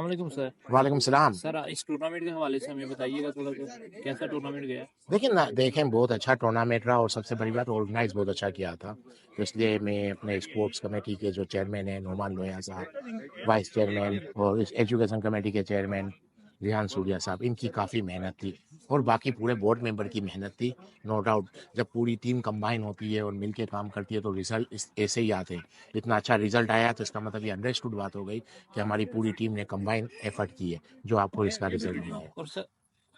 वालेकुम सर। वालेकुम सलाम। सर इस टूर्नामेंट के हवाले से हमें बताइएगा थोड़ा सा कैसा टूर्नामेंट गया? देखिए ना, देखें बहुत अच्छा टूर्नामेंट रहा और सबसे बड़ी बात ऑर्गेनाइज बहुत अच्छा किया था। तो इसलिए मैं अपने स्पोर्ट्स कमेटी के जो चेयरमैन हैं नोमान लोहिया साहब, वाइस चेयरमैन और इस एजुकेशन कमेटी के चेयरमैन रिहान सूर्या साहब, इनकी काफ़ी मेहनत थी और बाकी पूरे बोर्ड मेंबर की मेहनत थी। नो डाउट जब पूरी टीम कंबाइन होती है और मिलके काम करती है तो रिजल्ट ऐसे ही आते हैं। इतना अच्छा रिजल्ट आया तो इसका मतलब ये अंडरस्टूड बात हो गई कि हमारी पूरी टीम ने कंबाइन एफर्ट की है, जो आपको इसका रिजल्ट मिला है। और सर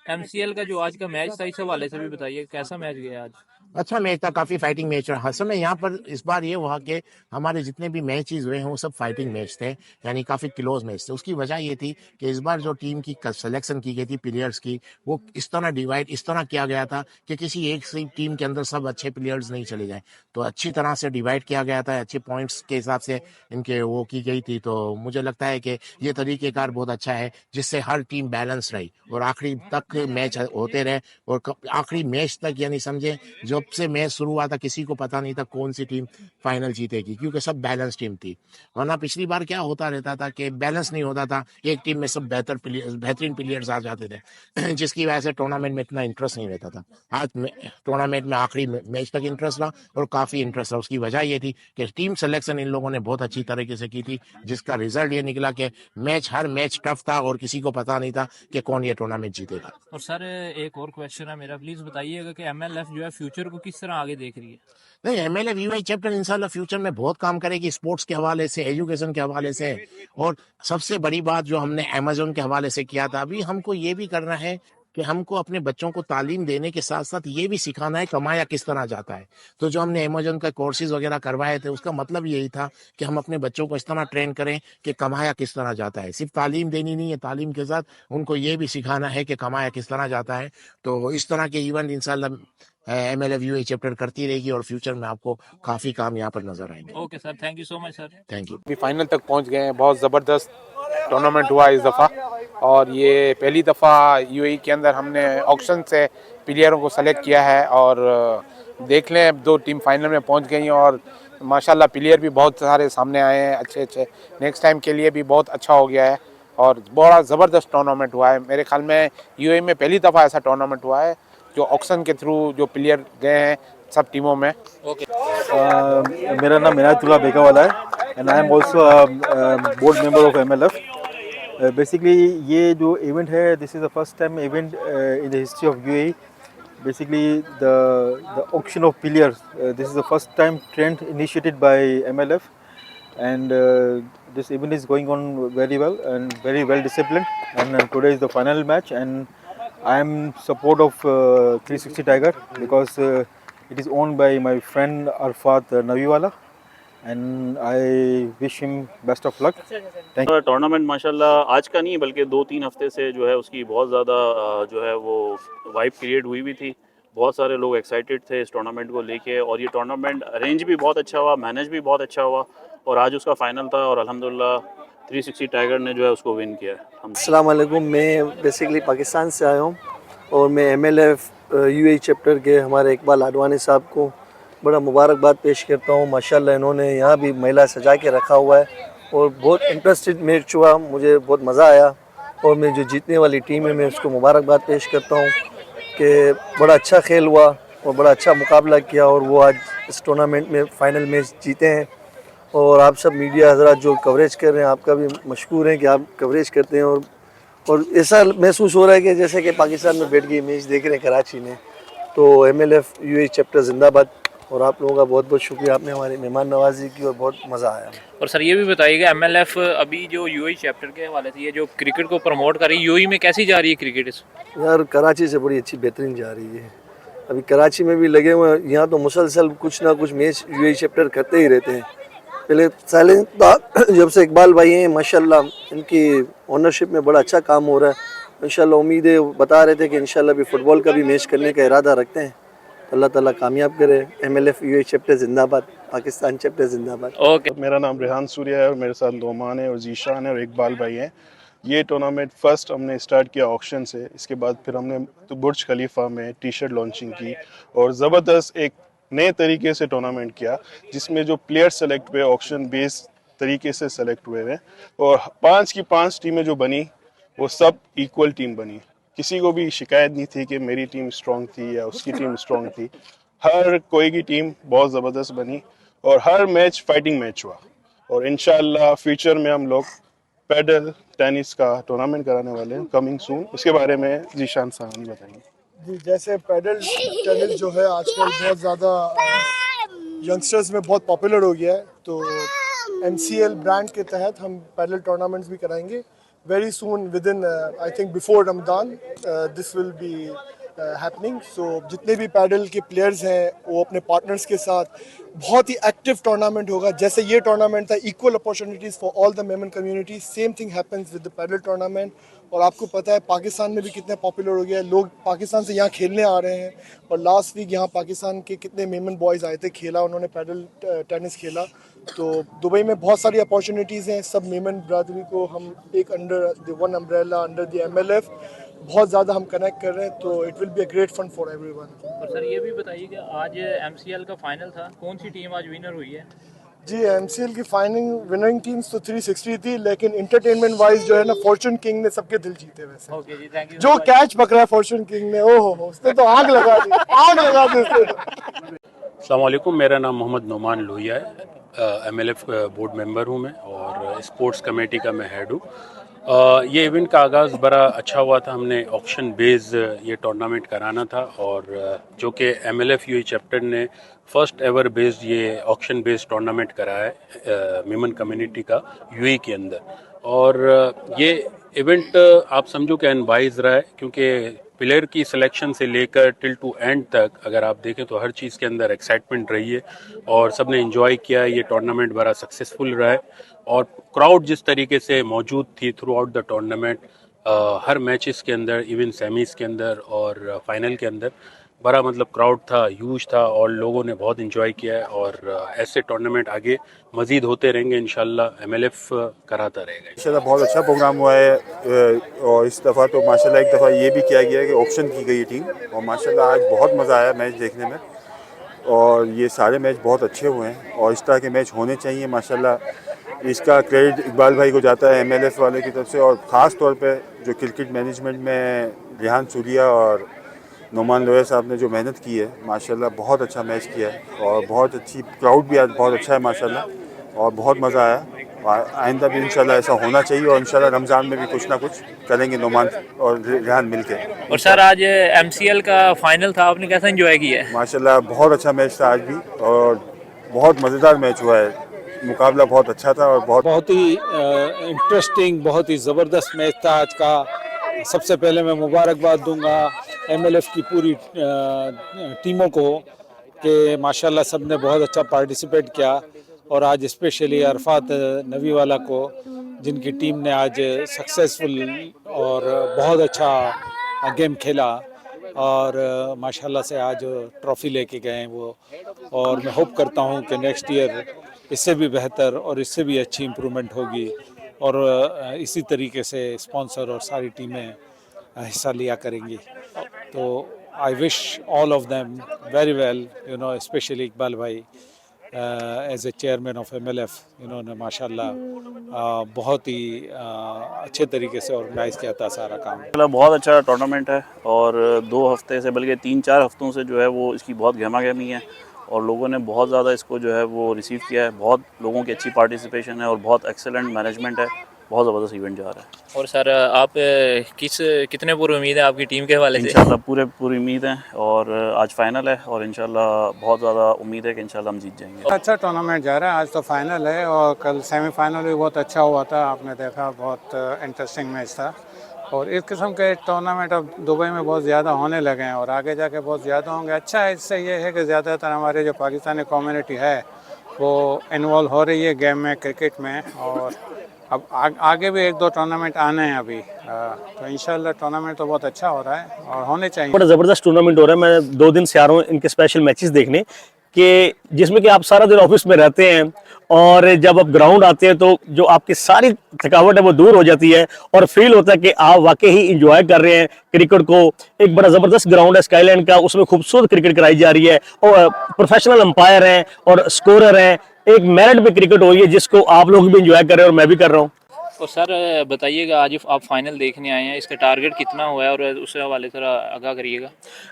एमसीएल का जो आज का मैच था इस हवाले से भी बताइए कैसा मैच गया आज? अच्छा मैच था, काफी फाइटिंग मैच रहा। असल में यहाँ पर इस बार ये हुआ कि हमारे जितने भी मैचेस हुए हैं वो सब फाइटिंग मैच थे, यानी काफी क्लोज मैच थे। उसकी वजह ये थी कि इस बार जो टीम की सिलेक्शन की गई थी प्लेयर्स की, वो इस तरह डिवाइड इस तरह किया गया था कि किसी एक सी टीम के अंदर सब अच्छे प्लेयर्स नहीं चले जाए। तो अच्छी तरह से डिवाइड किया गया था, अच्छे पॉइंट्स के हिसाब से इनके वो की गई थी। तो मुझे लगता है कि ये तरीकेकार बहुत अच्छा है, जिससे हर टीम बैलेंस रही और आखिरी तक मैच होते रहे। और आखिरी मैच तक यानी समझे जब से मैच शुरू हुआ था किसी को पता नहीं था कौन सी टीम फाइनल जीतेगी, क्योंकि सब बैलेंस टीम थी। वरना पिछली बार क्या होता रहता था कि बैलेंस नहीं होता था, एक टीम में सब बेहतरीन प्लेयर्स आ जाते थे जिसकी वजह से टूर्नामेंट में इतना इंटरेस्ट नहीं रहता था। आज टूर्नामेंट में आखिरी मैच तक इंटरेस्ट रहा और काफी इंटरेस्ट रहा। उसकी वजह ये थी कि टीम सिलेक्शन इन लोगों ने बहुत अच्छी तरीके से की थी, जिसका रिजल्ट ये निकला कि हर मैच टफ था और किसी को पता नहीं था कि कौन ये टूर्नामेंट जीतेगा। और सर एक और क्वेश्चन है मेरा, प्लीज बताइएगा कि एमएलएफ जो है फ्यूचर को किस तरह आगे देख रही है? नहीं, एमएलए वीवाई चैप्टर इंशाल्लाह फ्यूचर में बहुत काम करेगी, स्पोर्ट्स के हवाले से, एजुकेशन के हवाले से। और सबसे बड़ी बात जो हमने अमेजोन के हवाले से किया था, अभी हमको ये भी करना है कि हमको अपने बच्चों को तालीम देने के साथ साथ ये भी सिखाना है कमाया किस तरह जाता है। तो जो हमने अमेजोन का कोर्सेज वगैरह करवाए थे, उसका मतलब यही था कि हम अपने बच्चों को इस तरह ट्रेन करें कि कमाया किस तरह जाता है। सिर्फ तालीम देनी नहीं है, तालीम के साथ उनको ये भी सिखाना है कि कमाया किस तरह जाता है। तो इस तरह के इवेंट इंशाल्लाह एमएलएफ यूए चैप्टर करती रहेगी और फ्यूचर में आपको काफी काम यहाँ पर नजर आएंगे। Okay sir, thank you so much sir. Thank you. अभी फाइनल तक पहुंच गए हैं। बहुत ज़बरदस्त टूर्नामेंट हुआ इस दफ़ा और ये पहली दफ़ा यूएई के अंदर हमने ऑक्शन से प्लेयरों को सेलेक्ट किया है और देख लें दो टीम फाइनल में पहुंच गई हैं और माशाल्लाह प्लेयर भी बहुत सारे सामने आए हैं अच्छे अच्छे। नेक्स्ट टाइम के लिए भी बहुत अच्छा हो गया है और बड़ा ज़बरदस्त टूर्नामेंट हुआ है। मेरे ख्याल में यूएई में पहली दफ़ा ऐसा टूर्नामेंट हुआ है जो ऑक्शन के थ्रू जो प्लेयर गए हैं सब टीमों में। ओके मेरा नाम इनायतुल्लाह बेकावाला है and I am also board member of MLF. Basically ये जो इवेंट है this is the first time event in the history of UAE. Basically, the auction of pillars. This is the first time trend initiated by MLF, and this event is going on very well and very well disciplined. And today is the final match, and I am support of 360 Tiger because it is owned by my friend Arfat Naviwala, and I wish him best of luck. Thank you. Tournament माशाल्लाह आज का नहीं बल्कि 2-3 हफ्ते से जो है उसकी बहुत ज़्यादा जो है वो वाइब क्रिएट हुई भी थी। बहुत सारे लोग एक्साइटेड थे इस टूर्नामेंट को लेके और ये टूर्नामेंट अरेंज भी बहुत अच्छा हुआ, मैनेज भी बहुत अच्छा हुआ और आज उसका फाइनल था और अल्हम्दुलिल्लाह 360 टाइगर ने जो है उसको विन किया। अस्सलाम वालेकुम, मैं बेसिकली पाकिस्तान से आया हूँ और मैं एमएलएफ यूएई चैप्टर के हमारे इकबाल आडवाणी साहब को बड़ा मुबारकबाद पेश करता हूँ। माशाल्लाह इन्होंने यहाँ भी महिला सजा के रखा हुआ है और बहुत इंटरेस्टेड मैच हुआ, मुझे बहुत मज़ा आया और मैं जो जीतने वाली टीम है मैं उसको मुबारकबाद पेश करता हूँ कि बड़ा अच्छा खेल हुआ और बड़ा अच्छा मुकाबला किया और वो आज इस टूर्नामेंट में फ़ाइनल मैच जीते हैं। और आप सब मीडिया हजरात जो कवरेज कर रहे हैं आपका भी मशकूर है कि आप कवरेज करते हैं और ऐसा महसूस हो रहा है कि जैसे कि पाकिस्तान में बैठ के मैच देख रहे हैं कराची में। तो एमएलएफ यूएई चैप्टर जिंदाबाद और आप लोगों का बहुत बहुत शुक्रिया, आपने हमारी मेहमान नवाजी की और बहुत मज़ा आया। और सर ये भी बताइएगा एमएलएफ अभी जो यूएई चैप्टर के हवाले से ये जो क्रिकेट को प्रमोट कर रही है यूएई में कैसी जा रही है क्रिकेट? यार कराची से बड़ी अच्छी बेहतरीन जा रही है, अभी कराची में भी लगे हुए हैं। यहाँ तो मुसलसल कुछ ना कुछ मैच यूएई चैप्टर करते ही रहते हैं। पहले साइलेंट था, जब से इकबाल भाई हैं माशाल्लाह इनकी ओनरशिप में बड़ा अच्छा काम हो रहा है। इंशाल्लाह उम्मीद है, बता रहे थे कि इंशाल्लाह भी फुटबॉल का भी मैच करने का इरादा रखते हैं। अल्लाह ताला कामयाब करे। एमएलएफ यूएई चैप्टर जिंदाबाद, पाकिस्तान चैप्टर जिंदाबाद। ओके मेरा नाम रेहान सूर्या है और मेरे साथ नोमान है और जीशान है और इकबाल भाई हैं। ये टूर्नामेंट फर्स्ट हमने स्टार्ट किया ऑक्शन से, इसके बाद फिर हमने तो बुर्ज खलीफा में टी शर्ट लॉन्चिंग की और ज़बरदस्त एक नए तरीके से टूर्नामेंट किया जिसमें जो प्लेयर सेलेक्ट हुए ऑक्शन बेस्ड तरीके से सेलेक्ट हुए हैं और 5 की 5 टीमें जो बनी वो सब इक्वल टीम बनी। किसी को भी शिकायत नहीं थी कि मेरी टीम स्ट्रांग थी या उसकी टीम स्ट्रांग थी। हर कोई की टीम बहुत ज़बरदस्त बनी और हर मैच फाइटिंग मैच हुआ और इंशाल्लाह फ्यूचर में हम लोग पैडल टेनिस का टूर्नामेंट कराने वाले हैं कमिंग सून। इसके बारे में जीशान साहनी बताएंगे। जी, जैसे पैडल टेनिस जो है आजकल बहुत ज़्यादा यंगस्टर्स में बहुत पॉपुलर हो गया है, तो MCL ब्रांड के तहत हम पैडल टूर्नामेंट्स भी कराएंगे very soon within I think before Ramzan this will be happening. So जितने भी पैडल के प्लेयर्स हैं वो अपने पार्टनर्स के साथ बहुत ही एक्टिव टूर्नामेंट होगा। जैसे ये टूर्नामेंट था equal opportunities for all the Memon community, same thing happens with the paddle tournament. और आपको पता है पाकिस्तान में भी कितना पॉपुलर हो गया है, लोग पाकिस्तान से यहाँ खेलने आ रहे हैं। और लास्ट वीक यहाँ पाकिस्तान के कितने मेमन बॉयज़ आए थे, खेला उन्होंने पैडल टेनिस खेला। तो दुबई में बहुत सारी अपॉर्चुनिटीज़ हैं, सब मेमन बरादरी को हम एक under the one umbrella under the MLF बहुत ज़्यादा हम कनेक्ट कर रहे हैं, तो it will be a great fun for everyone. और सर ये भी बताइए कि आज MCL का फाइनल था, कौन सी टीम आज विनर हुई है? जी, MCL की फाइनल विनिंग टीम्स तो 360 थी, लेकिन इंटरटेनमेंट वाइज जो है ना फॉर्चून किंग ने सबके दिल जीते। वैसे ओके जी, थैंक यू। जो कैच पकड़ा है फॉर्चून किंग ने, ओ हो उसने तो आग लगा दी, आग लगा दी उसने। अस्सलाम वालेकुम, मेरा नाम मोहम्मद नोमान लोहिया है। MLF बोर्ड मेंबर हूँ मैं और स्पोर्ट्स कमेटी का मैं हेड हूँ। ये इवेंट का आगाज़ बड़ा अच्छा हुआ था। हमने ऑक्शन बेस ये टूर्नामेंट कराना था और जो कि MLF UAE चैप्टर ने फर्स्ट एवर बेस्ड ये ऑक्शन बेस्ड टूर्नामेंट कराया है मेमन कम्युनिटी का UAE के अंदर। और ये इवेंट आप समझो कि अनवाइज रहा है, क्योंकि प्लेयर की सिलेक्शन से लेकर टिल टू एंड तक अगर आप देखें तो हर चीज़ के अंदर एक्साइटमेंट रही है और सब ने एंजॉय किया है। ये टूर्नामेंट बड़ा सक्सेसफुल रहा है और क्राउड जिस तरीके से मौजूद थी through out the tournament, her matches के अंदर, इवन सेमीज़ के अंदर और फाइनल के अंदर बड़ा मतलब क्राउड था, ह्यूज था और लोगों ने बहुत एंजॉय किया है। और ऐसे टूर्नामेंट आगे मज़ीद होते रहेंगे इंशाल्लाह, MLF कराता रहेगा। इंशाल्लाह बहुत अच्छा प्रोग्राम हुआ है और इस दफ़ा तो माशाल्लाह एक दफ़ा ये भी किया गया है कि ऑप्शन की गई टीम और माशाल्लाह आज बहुत मज़ा आया मैच देखने में और ये सारे मैच बहुत अच्छे हुए हैं और इस तरह के मैच होने चाहिए माशाल्लाह। इसका क्रेडिट इकबाल भाई को जाता है MLF वाले की तरफ से और ख़ास तौर पे जो क्रिकेट मैनेजमेंट में रिहान सूरिया और नोमान लोहिया साहब ने जो मेहनत की है माशाल्लाह, बहुत अच्छा मैच किया है और बहुत अच्छी क्राउड भी आज बहुत अच्छा है माशाल्लाह और बहुत मज़ा आया। आइंदा भी इंशाल्लाह ऐसा होना चाहिए और इंशाल्लाह रमज़ान में भी कुछ ना कुछ करेंगे नोमान और रिहान मिलके। और सर आज MCL का फाइनल था, आपने कैसा एंजॉय किया है? माशाल्लाह बहुत अच्छा मैच था आज भी और बहुत मज़ेदार मैच हुआ है। मुकाबला बहुत अच्छा था और बहुत ही इंटरेस्टिंग, बहुत ही ज़बरदस्त मैच था आज का। सबसे पहले मैं मुबारकबाद दूंगा MLF की पूरी टीमों को कि माशाल्लाह सब ने बहुत अच्छा पार्टिसिपेट किया और आज स्पेशली अरफात नवीवाला को जिनकी टीम ने आज सक्सेसफुल और बहुत अच्छा गेम खेला और माशाल्लाह से आज ट्रॉफ़ी लेके गए हैं वो। और मैं होप करता हूँ कि नेक्स्ट ईयर इससे भी बेहतर और इससे भी अच्छी इम्प्रूवमेंट होगी और इसी तरीके से स्पॉन्सर और सारी टीमें हिस्सा लिया करेंगी। तो I wish all of them very well, you know, specially Iqbal भाई as a chairman of MLF, इन्होंने माशाल्लाह बहुत ही अच्छे तरीके से ऑर्गेनाइज़ किया था सारा काम। बहुत अच्छा टूर्नामेंट है और 2 हफ्ते से बल्कि 3-4 हफ्तों से जो है वो इसकी बहुत गहमा-गहमी है और लोगों ने बहुत ज़्यादा इसको जो है वो रिसीव किया है। बहुत लोगों की अच्छी पार्टिसिपेशन है और बहुत एक्सेलेंट मैनेजमेंट है। बहुत ज़बरदस्त इवेंट जा रहा है। और सर आप कितने पूरी उम्मीद है आपकी टीम के हवाले से? इंशाल्लाह पूरी उम्मीद है और आज फाइनल है और इंशाल्लाह बहुत ज़्यादा उम्मीद है कि इंशाल्लाह हम जीत जाएंगे। अच्छा टूर्नामेंट जा रहा है, आज तो फाइनल है और कल सेमीफाइनल भी बहुत अच्छा हुआ था, आपने देखा, बहुत इंटरेस्टिंग मैच था। और इस किस्म के टूर्नामेंट अब दुबई में बहुत ज़्यादा होने लगे हैं और आगे जाके बहुत ज़्यादा होंगे। अच्छा है, इससे ये है कि ज़्यादातर हमारे जो पाकिस्तानी कम्युनिटी है वो इन्वॉल्व हो रही है गेम में, क्रिकेट में। और अब आगे भी 1-2 टूर्नामेंट आने हैं अभी, तो इंशाल्लाह टूर्नामेंट तो बहुत अच्छा हो रहा है और होने चाहिए। बड़ा ज़बरदस्त टूर्नामेंट हो रहा है। मैं 2 दिन से आ रहा हूँ इनके स्पेशल मैचेस देखने कि जिसमें कि आप सारा दिन ऑफिस में रहते हैं और जब आप ग्राउंड आते हैं तो जो आपकी सारी थकावट है वो दूर हो जाती है और फील होता है कि आप वाकई ही इंजॉय कर रहे हैं क्रिकेट को। एक बड़ा ज़बरदस्त ग्राउंड है स्काईलैंड का, उसमें खूबसूरत क्रिकेट कराई जा रही है और प्रोफेशनल अंपायर हैं और स्कोरर हैं। एक मेरिट पे क्रिकेट हो रही है जिसको आप लोग भी एंजॉय कर रहे हैं और मैं भी कर रहा हूँ। तो सर बताइएगा, आज आप फाइनल देखने आए हैं, इसका टारगेट कितना हुआ है और उसके हवाले से आगाह करिएगा।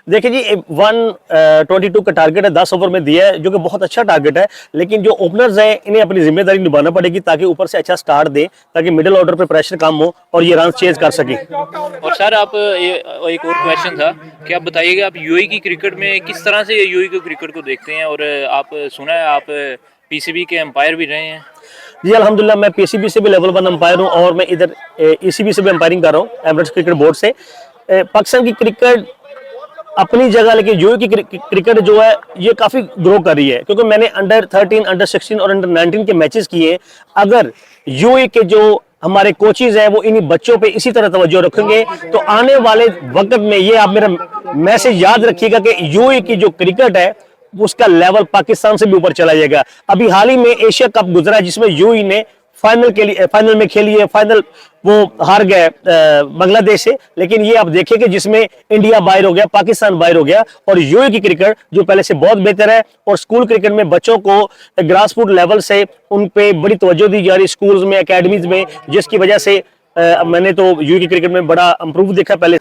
देखिए जी, 122 का टारगेट है, 10 ओवर में दिया है, जो कि बहुत अच्छा टारगेट है। लेकिन जो ओपनर्स हैं इन्हें अपनी जिम्मेदारी निभाना पड़ेगी ताकि ऊपर से अच्छा स्टार्ट दें, ताकि मिडिल ऑर्डर पे प्रेशर कम हो और ये रन चेज कर सकें। और सर आप एक और क्वेश्चन था कि आप बताइएगा, आप यूएई की क्रिकेट में किस तरह से यूएई के क्रिकेट को देखते हैं, और आप सुना है आप पीसीबी के एम्पायर भी रहे हैं। जी अल्हम्दुलिल्लाह, मैं पीसीबी से भी लेवल 1 अंपायर हूँ और मैं इधर ईसीबी से भी अंपायरिंग कर रहा हूँ, एमरेट्स क्रिकेट बोर्ड से। पाकिस्तान की क्रिकेट अपनी जगह, लेकिन यूएई की क्रिकेट जो है ये काफ़ी ग्रो कर रही है, क्योंकि मैंने अंडर 13, अंडर 16 और अंडर 19 के मैचेस किए हैं। अगर यूएई के जो हमारे कोचेज हैं वो इन्हीं बच्चों पे इसी तरह तवज्जो रखेंगे तो आने वाले वक्त में, ये आप मेरा मैसेज याद रखिएगा कि यूएई की जो क्रिकेट है उसका लेवल पाकिस्तान से भी ऊपर चला जाएगा। अभी हाल ही में एशिया कप गुजरा जिसमें यूएई ने फाइनल में खेली है, फाइनल वो हार गए बांग्लादेश से। लेकिन ये आप देखिए कि जिसमें इंडिया बाहर हो गया, पाकिस्तान बाहर हो गया, और यूएई की क्रिकेट जो पहले से बहुत बेहतर है, और स्कूल क्रिकेट में बच्चों को ग्रास रूट लेवल से उन पे बड़ी तवज्जो दी जा रही स्कूल्स में, एकेडमीज में, जिसकी वजह से मैंने तो यूएई की क्रिकेट में बड़ा इंप्रूव देखा। पहले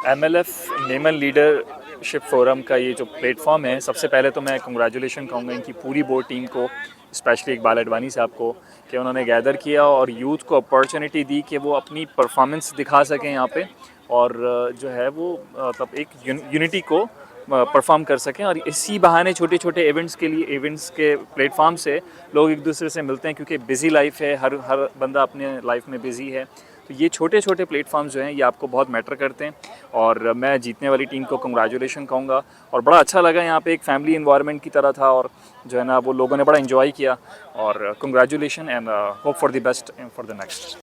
एमएलएफ नेमन लीडरशिप फोरम का ये जो प्लेटफॉर्म है, सबसे पहले तो मैं कंग्रेचुलेशन कहूँगा इनकी पूरी बोर्ड टीम को, स्पेशली इकबाल अडवाणी साहब को, कि उन्होंने गैदर किया और यूथ को अपॉर्चुनिटी दी कि वो अपनी परफॉर्मेंस दिखा सकें यहाँ पे, और जो है वो मतलब एक यूनिटी को परफॉर्म कर सकें। और इसी बहाने छोटे छोटे इवेंट्स के प्लेटफॉर्म से लोग एक दूसरे से मिलते हैं, क्योंकि बिज़ी लाइफ है, हर बंदा अपने लाइफ में बिज़ी है। तो ये छोटे छोटे प्लेटफॉर्म्स जो हैं ये आपको बहुत मैटर करते हैं, और मैं जीतने वाली टीम को कंग्रेचुलेशन कहूँगा। और बड़ा अच्छा लगा, यहाँ पे एक फैमिली इन्वायरमेंट की तरह था, और जो है ना वो लोगों ने बड़ा इन्जॉय किया, और congratulation and hope for the best for the next.